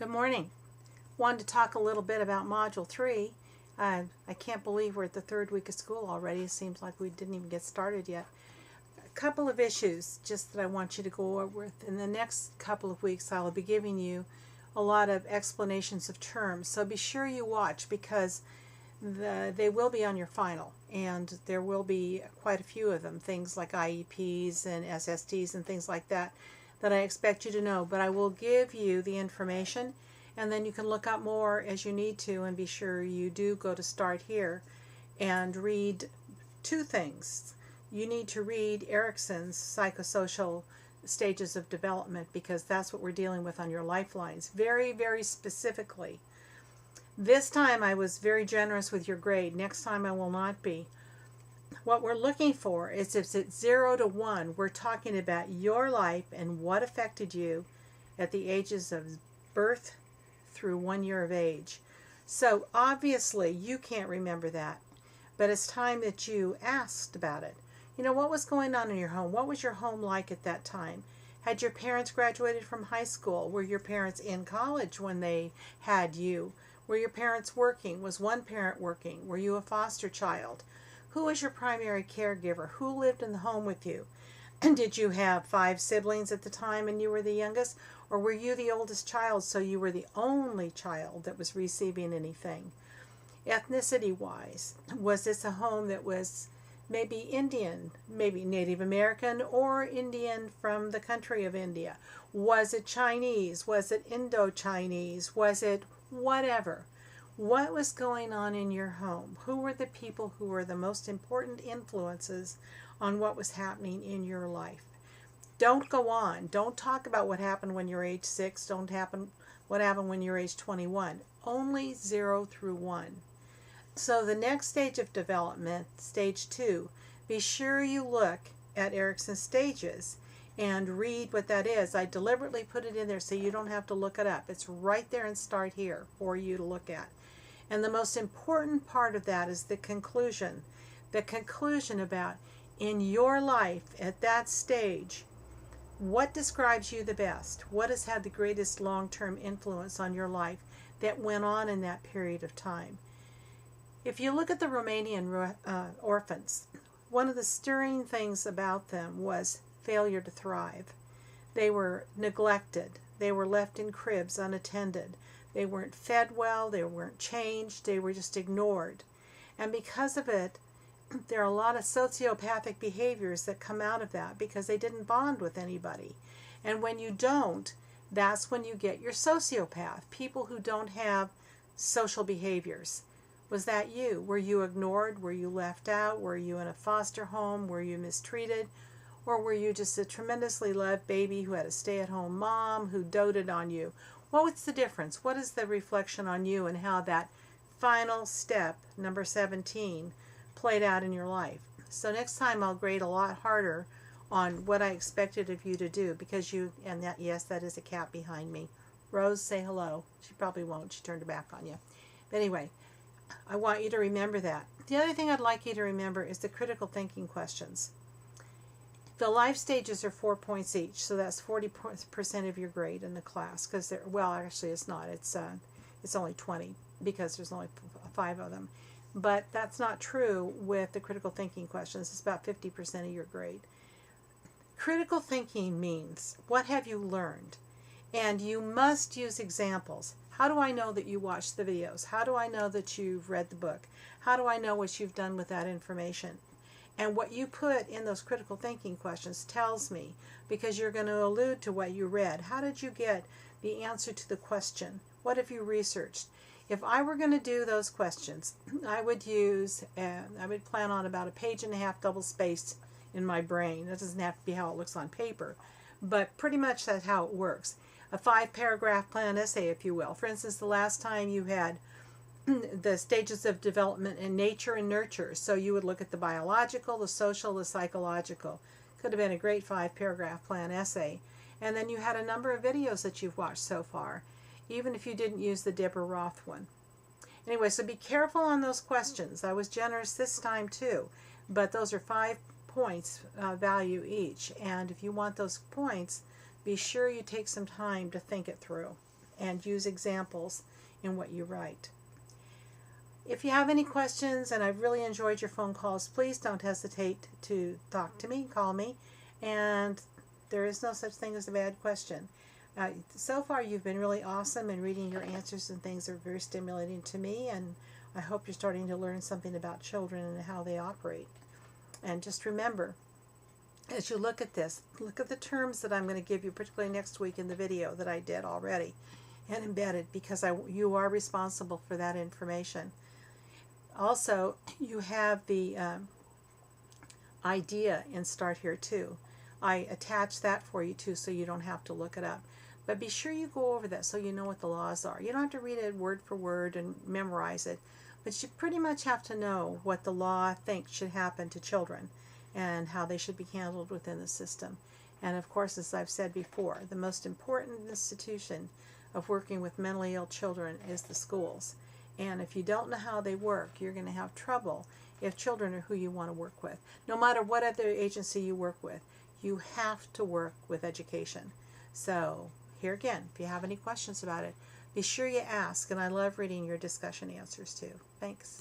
Good morning. Wanted to talk a little bit about Module 3. I can't believe we're at the third week of school already. It seems like we didn't even get started yet. A couple of issues just that I want you to go over with. In the next couple of weeks, I'll be giving you a lot of explanations of terms. So be sure you watch because they will be on your final, and there will be quite a few of them, things like IEPs and SSTs and things like that I expect you to know. But I will give you the information, and then you can look up more as you need to, and be sure you do go to Start Here and read two things. You need to read Erikson's Psychosocial Stages of Development, because that's what we're dealing with on your lifelines, very, very specifically. This time I was very generous with your grade. Next time I will not be. What we're looking for is if it's 0 to 1, we're talking about your life and what affected you at the ages of birth through 1 year of age. So obviously you can't remember that, but it's time that you asked about it. You know, what was going on in your home? What was your home like at that time? Had your parents graduated from high school? Were your parents in college when they had you? Were your parents working? Was one parent working? Were you a foster child? Who was your primary caregiver? Who lived in the home with you? And did you have 5 siblings at the time and you were the youngest? Or were you the oldest child, so you were the only child that was receiving anything? Ethnicity-wise, was this a home that was maybe Indian, maybe Native American, or Indian from the country of India? Was it Chinese? Was it Indo-Chinese? Was it whatever? What was going on in your home? Who were the people who were the most important influences on what was happening in your life? Don't go on. Don't talk about what happened when you're age 6. What happened when you're age 21. Only 0 through 1. So the next stage of development, stage 2, be sure you look at Erikson's stages and read what that is. I deliberately put it in there so you don't have to look it up. It's right there and Start Here for you to look at. And the most important part of that is the conclusion. The conclusion about, in your life at that stage, what describes you the best? What has had the greatest long-term influence on your life that went on in that period of time? If you look at the Romanian orphans, one of the stirring things about them was failure to thrive. They were neglected. They were left in cribs unattended. They weren't fed well. They weren't changed. They were just ignored. And because of it, there are a lot of sociopathic behaviors that come out of that because they didn't bond with anybody. And when you don't, that's when you get your sociopath, people who don't have social behaviors. Was that you? Were you ignored? Were you left out? Were you in a foster home? Were you mistreated? Or were you just a tremendously loved baby who had a stay-at-home mom who doted on you? Well, what's the difference? What is the reflection on you and how that final step, number 17, played out in your life? So next time I'll grade a lot harder on what I expected of you to do, because you, and that, yes, that is a cat behind me. Rose, say hello. She probably won't. She turned her back on you. But anyway, I want you to remember that. The other thing I'd like you to remember is the critical thinking questions. The life stages are 4 points each, so that's 40% of your grade in the class. Because well, actually, it's not. It's only 20 because there's only 5 of them. But that's not true with the critical thinking questions. It's about 50% of your grade. Critical thinking means, what have you learned? And you must use examples. How do I know that you watched the videos? How do I know that you've read the book? How do I know what you've done with that information? And what you put in those critical thinking questions tells me, because you're going to allude to what you read. How did you get the answer to the question? What have you researched? If I were going to do those questions, I would plan on about 1.5 pages double spaced in my brain. That doesn't have to be how it looks on paper, but pretty much that's how it works. A 5-paragraph plan essay, if you will. For instance, the last time you had the stages of development in nature and nurture. So you would look at the biological, the social, the psychological. Could have been a great 5-paragraph plan essay. And then you had a number of videos that you've watched so far, even if you didn't use the Deborah Roth one. Anyway, so be careful on those questions. I was generous this time too, but those are 5 points value each. And if you want those points, be sure you take some time to think it through. and use examples in what you write. If you have any questions, and I've really enjoyed your phone calls, please don't hesitate to talk to me, call me, and there is no such thing as a bad question. So far you've been really awesome, and reading your answers and things are very stimulating to me, and I hope you're starting to learn something about children and how they operate. And just remember, as you look at this, look at the terms that I'm going to give you, particularly next week in the video that I did already and embedded, because you are responsible for that information. Also, you have the idea in Start Here too. I attach that for you too, so you don't have to look it up. But be sure you go over that so you know what the laws are. You don't have to read it word for word and memorize it, but you pretty much have to know what the law thinks should happen to children and how they should be handled within the system. And of course, as I've said before, the most important institution of working with mentally ill children is the schools. And if you don't know how they work, you're going to have trouble if children are who you want to work with. No matter what other agency you work with, you have to work with education. So here again, if you have any questions about it, be sure you ask, and I love reading your discussion answers too. Thanks.